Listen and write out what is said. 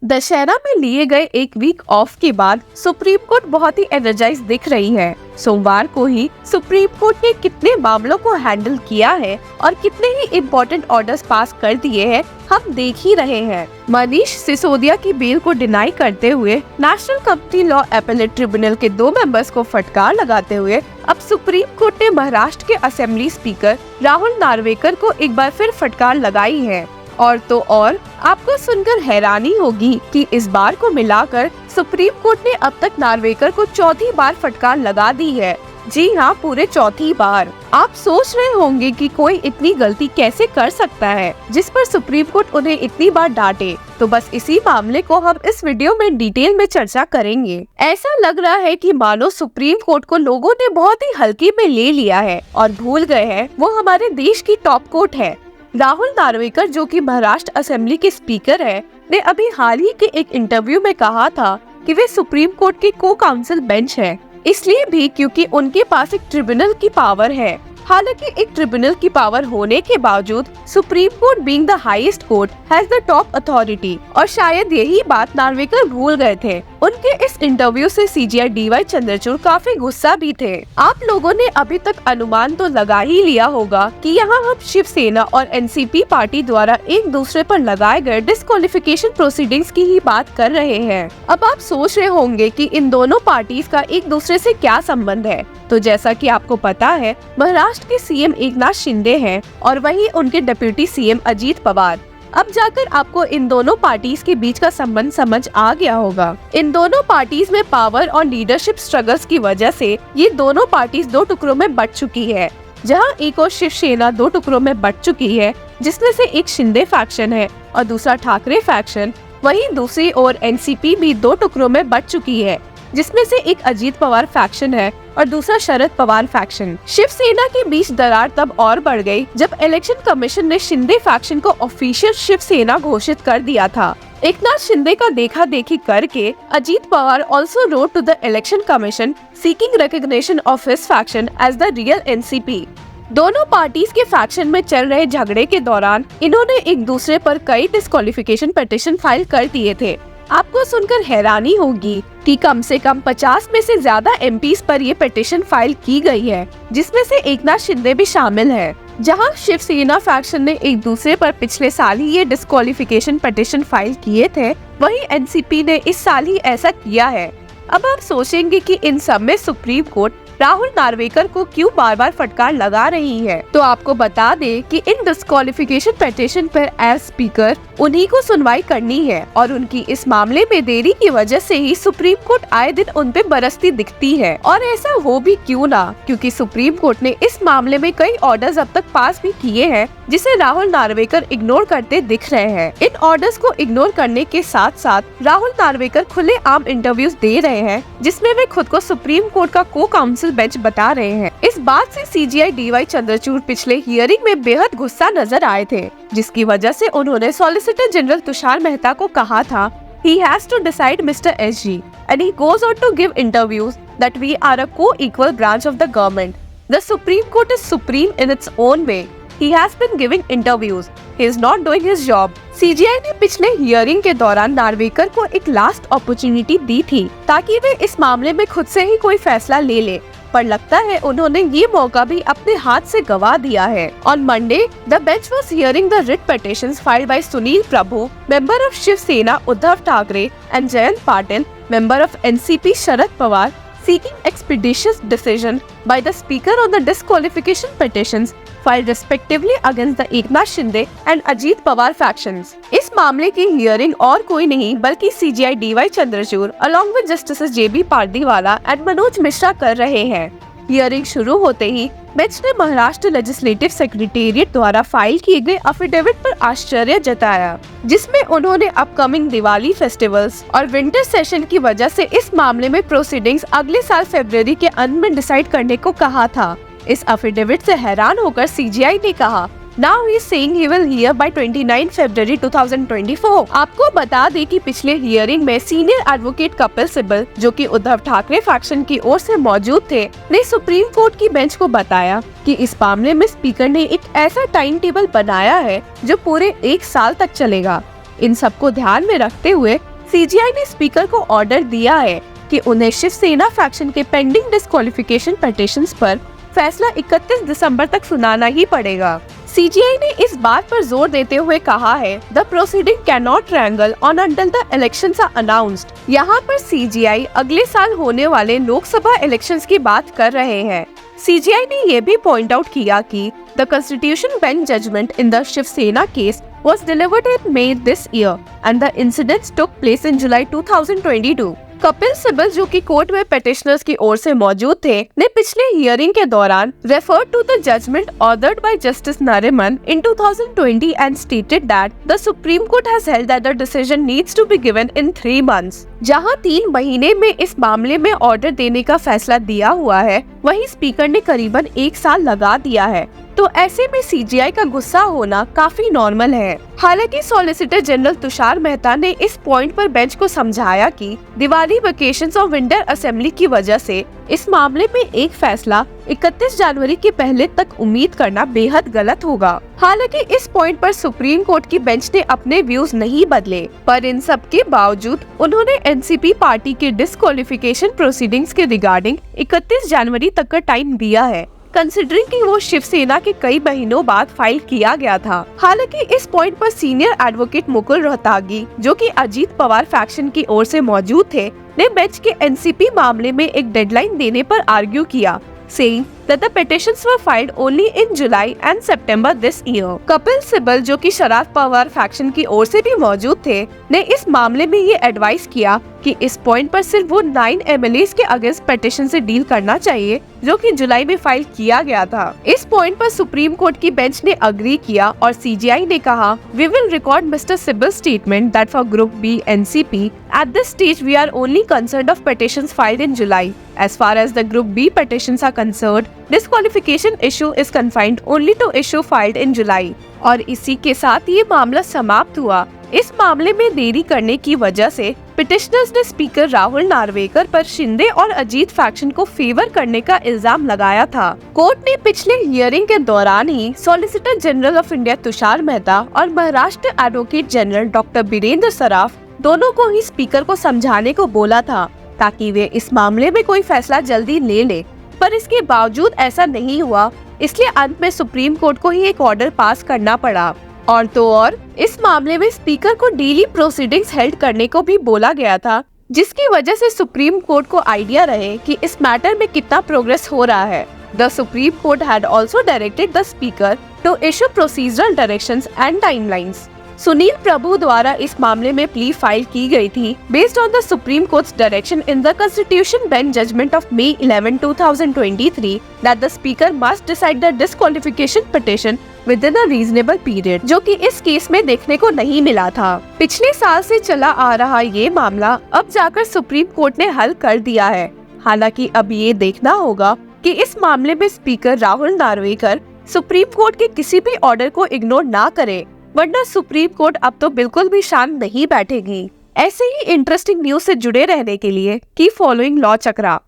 दशहरा में लिए गए एक वीक ऑफ के बाद सुप्रीम कोर्ट बहुत ही एनर्जाइज दिख रही है। सोमवार को ही सुप्रीम कोर्ट ने कितने मामलों को हैंडल किया है और कितने ही इम्पोर्टेंट ऑर्डर्स पास कर दिए हैं, हम देख ही रहे हैं। मनीष सिसोदिया की बेल को डिनाई करते हुए national company law appellate tribunal के 2 मेंबर्स को फटकार लगाते हुए अब सुप्रीम कोर्ट ने महाराष्ट्र के असेंबली स्पीकर राहुल नार्वेकर को एक बार फिर फटकार लगाई है। और तो और आपको सुनकर हैरानी होगी कि इस बार को मिलाकर सुप्रीम कोर्ट ने अब तक नार्वेकर को चौथी बार फटकार लगा दी है। जी हाँ, पूरे चौथी बार। आप सोच रहे होंगे कि कोई इतनी गलती कैसे कर सकता है जिस पर सुप्रीम कोर्ट उन्हें इतनी बार डांटे। तो बस इसी मामले को हम इस वीडियो में डिटेल में चर्चा करेंगे। ऐसा लग रहा है कि मानो सुप्रीम कोर्ट को लोगों ने बहुत ही हल्के में ले लिया है और भूल गए हैं वो हमारे देश की टॉप कोर्ट है। राहुल नार्वेकर, जो कि महाराष्ट्र असेंबली के स्पीकर है, ने अभी हाल ही के एक इंटरव्यू में कहा था कि वे सुप्रीम कोर्ट के को काउंसिल बेंच है, इसलिए भी क्योंकि उनके पास एक ट्रिब्यूनल की पावर है। हालांकि एक ट्रिब्यूनल की पावर होने के बावजूद supreme court being the highest court has the top authority, और शायद यही बात नार्वेकर भूल गए थे। उनके इस इंटरव्यू से सीजीआई डीवाई चंद्रचूड़ काफी गुस्सा भी थे। आप लोगों ने अभी तक अनुमान तो लगा ही लिया होगा कि यहाँ हम शिवसेना और एनसीपी पार्टी द्वारा एक दूसरे पर लगाए गए डिस्क्वालिफिकेशन प्रोसीडिंग्स की ही बात कर रहे हैं। अब आप सोच रहे होंगे कि इन दोनों पार्टीज का एक दूसरे से क्या संबंध है। तो जैसा कि आपको पता है, महाराष्ट्र के सीएम एकनाथ शिंदे हैं और वहीं उनके डिप्टी सीएम अजीत पवार। अब जाकर आपको इन दोनों पार्टीज के बीच का संबंध समझ आ गया होगा। इन दोनों पार्टीज में पावर और लीडरशिप स्ट्रगल्स की वजह से ये दोनों पार्टीज 2 टुकड़ों में बट चुकी है। जहां एक और शिवसेना 2 टुकड़ों में बट चुकी है, जिसमें से एक शिंदे फैक्शन है और दूसरा ठाकरे फैक्शन। वहीं दूसरी ओर एनसीपी भी 2 टुकड़ों में बट चुकी है, जिसमें से एक अजीत पवार फैक्शन है और दूसरा शरद पवार फैक्शन। शिवसेना के बीच दरार तब और बढ़ गई जब इलेक्शन कमीशन ने शिंदे फैक्शन को ऑफिशियल शिवसेना घोषित कर दिया था। एकनाथ शिंदे का देखा देखी करके Ajit Pawar also wrote to the election commission seeking recognition of his faction as the real NCP. दोनों पार्टीज के फैक्शन में चल रहे झगड़े के दौरान इन्होंने एक दूसरे पर कई डिस्क्वालिफिकेशन पिटीशन फाइल कर दिए थे। आपको सुनकर हैरानी होगी कि कम से कम 50 में से ज्यादा एमपीज पर ये पिटीशन फाइल की गई है, जिसमें से एकनाथ शिंदे भी शामिल है। जहां शिवसेना फैक्शन ने एक दूसरे पर पिछले साल ही ये डिस्क्वालिफिकेशन पिटीशन फाइल किए थे, वहीं एनसीपी ने इस साल ही ऐसा किया है। अब आप सोचेंगे कि इन सब में सुप्रीम कोर्ट राहुल नार्वेकर को क्यों बार बार फटकार लगा रही है। तो आपको बता दे कि इन डिस्क्वालिफिकेशन पिटीशन पर एज स्पीकर उन्हीं को सुनवाई करनी है और उनकी इस मामले में देरी की वजह से ही सुप्रीम कोर्ट आए दिन उन पे बरसती दिखती है। और ऐसा हो भी क्यों ना, क्योंकि सुप्रीम कोर्ट ने इस मामले में कई ऑर्डर्स अब तक पास भी किए हैं, जिसे राहुल नार्वेकर इग्नोर करते दिख रहे हैं। इन ऑर्डर्स को इग्नोर करने के साथ साथ राहुल नार्वेकर खुले आम इंटरव्यूज दे रहे हैं, जिसमें वे खुद को सुप्रीम कोर्ट का को काउंसिल बेंच बता रहे हैं। इस बात से सीजीआई डीवाई चंद्रचूड़ पिछले हियरिंग में बेहद गुस्सा नजर आए थे, जिसकी वजह से उन्होंने सॉलिसिटर जनरल तुषार मेहता को कहा था, He has to decide, Mr. SG, and he goes on to give interviews that we are a co-equal branch of the government. The Supreme Court is supreme in its own way. He has been giving interviews. He is not doing his job. CGI ने पिछले hearing के दौरान नार्वेकर को एक last opportunity दी थी ताकि वे इस मामले में खुद से ही कोई फैसला ले ले, पर लगता है उन्होंने ये मौका भी अपने हाथ से गवा दिया है। On Monday, the bench was hearing the writ petitions filed by Sunil Prabhu, member of Shiv Sena Uddhav Thackeray, and Jayant Patil, member of NCP Sharad Pawar, seeking expeditious decision by the speaker on the disqualification petitions filed respectively against the Eknath Shinde and Ajit Pawar factions। इस मामले की hearing और कोई नहीं बल्कि CJI DY Chandrachud along with justice JB Pardiwala and Manoj Mishra कर रहे हैं। हियरिंग शुरू होते ही बेंच ने महाराष्ट्र लेजिस्लेटिव सेक्रेटेरिएट द्वारा फाइल किए गए अफिडेविट पर आश्चर्य जताया, जिसमें उन्होंने अपकमिंग दिवाली फेस्टिवल्स और विंटर सेशन की वजह से इस मामले में प्रोसीडिंग्स अगले साल फरवरी के अंत में डिसाइड करने को कहा था। इस अफिडेविट से हैरान होकर सीजीआई ने कहा, Now he is saying he will hear by 29 February 2024। आपको बता दें कि पिछले हियरिंग में सीनियर एडवोकेट कपिल सिब्बल, जो कि उद्धव ठाकरे फैक्शन की ओर से मौजूद थे, ने सुप्रीम कोर्ट की बेंच को बताया कि इस मामले में स्पीकर ने एक ऐसा टाइम टेबल बनाया है जो पूरे 1 साल तक चलेगा। इन सबको ध्यान में रखते हुए सीजीआई ने स्पीकर को ऑर्डर दिया है कि उन्हें शिवसेना फैक्शन के पेंडिंग डिस्क्वालिफिकेशन पिटीशंस पर फैसला 31 दिसंबर तक सुनाना ही पड़ेगा। सीजीआई ने इस बात पर जोर देते हुए कहा है, the proceeding can not wrangle on until the elections are announced. यहाँ पर सीजीआई अगले साल होने वाले लोकसभा इलेक्शंस की बात कर रहे हैं। सीजीआई ने ये भी पॉइंट आउट किया कि the constitution bench judgment in the Shiv Sena case was delivered in May this year and the incidents took place in July 2022. Kapil Sibal जो कि कोर्ट में पेटिशनर्स की ओर से मौजूद थे, ने पिछले हियरिंग के दौरान referred to the judgment authored by Justice Nariman in 2020 and stated that the Supreme Court has held that the decision needs to be given in 3 months. जहां 3 महीने में इस मामले में ऑर्डर देने का फैसला दिया हुआ है, वहीं स्पीकर ने करीबन 1 साल लगा दिया है। तो ऐसे में सीजीआई का गुस्सा होना काफी नॉर्मल है। हालांकि सॉलिसिटर जनरल तुषार मेहता ने इस पॉइंट पर बेंच को समझाया कि दिवाली वेकेशंस और विंटर असेंबली की वजह से इस मामले में एक फैसला 31 जनवरी के पहले तक उम्मीद करना बेहद गलत होगा। हालांकि इस पॉइंट पर सुप्रीम कोर्ट की बेंच ने अपने व्यूज नहीं बदले, पर इन सब के बावजूद उन्होंने एनसीपी पार्टी के डिस्क्वालिफिकेशन प्रोसीडिंग्स के रिगार्डिंग 31 जनवरी तक का टाइम दिया है, कंसिडरिंग कि वो शिवसेना के कई महीनों बाद फाइल किया गया था। हालांकि इस पॉइंट पर सीनियर एडवोकेट मुकुल रोहतागी, जो कि अजीत पवार फैक्शन की ओर से मौजूद थे, ने बेंच के एनसीपी मामले में एक डेडलाइन देने पर आर्ग्यू किया, saying that the petitions were filed only in July and September this year. Kapil Sibal, जो कि शरद पवार फैक्शन की ओर से भी मौजूद थे, ने इस मामले में ये एडवाइस किया कि इस पॉइंट पर सिर्फ वो 9 एमएलएस के अगेंस्ट पिटीशन से डील करना चाहिए, जो कि जुलाई में फाइल किया गया था। इस पॉइंट पर सुप्रीम कोर्ट की बेंच ने अग्री किया और सीजीआई ने कहा, we will record mister Sibal statement that for group B NCP at this stage we are only concerned of petitions filed in July. As far as the Group B petitions are concerned, disqualification issue is confined only to issue filed in July. और इसी के साथ ये मामला समाप्त हुआ। इस मामले में देरी करने की वजह से पिटिशनर्स ने स्पीकर राहुल नार्वेकर पर शिंदे और अजीत फैक्शन को फेवर करने का इल्जाम लगाया था। कोर्ट ने पिछले हियरिंग के दौरान ही solicitor general of India Tushar Mehta और Maharashtra advocate general doctor Birendra Saraf दोनों को ही स्पीकर को समझाने को बोला था, ताकि वे इस मामले में कोई फैसला जल्दी ले ले, पर इसके बावजूद ऐसा नहीं हुआ। इसलिए अंत में सुप्रीम कोर्ट को ही एक ऑर्डर पास करना पड़ा। और तो और इस मामले में स्पीकर को डेली प्रोसीडिंग्स हेल्ड करने को भी बोला गया था, जिसकी वजह से सुप्रीम कोर्ट को आइडिया रहे कि इस मैटर में कितना प्रोग्रेस हो रहा है। The Supreme Court had also directed the speaker to issue procedural directions and timelines. Sunil Prabhu द्वारा इस मामले में प्ली फाइल की गई थी based on the Supreme Court's direction in the constitution bench judgment of May 11, 2023 that the speaker must decide the disqualification petition within a reasonable period, जो कि इस केस में देखने को नहीं मिला था। पिछले साल से चला आ रहा ये मामला अब जाकर सुप्रीम कोर्ट ने हल कर दिया है। हालांकि अब ये देखना होगा कि इस मामले में speaker Rahul Narwekar supreme court के किसी भी ऑर्डर को इग्नोर ना करे, वरना सुप्रीम कोर्ट अब तो बिल्कुल भी शांत नहीं बैठेगी। ऐसे ही इंटरेस्टिंग न्यूज से जुड़े रहने के लिए कीप फॉलोइंग लॉ चक्रा।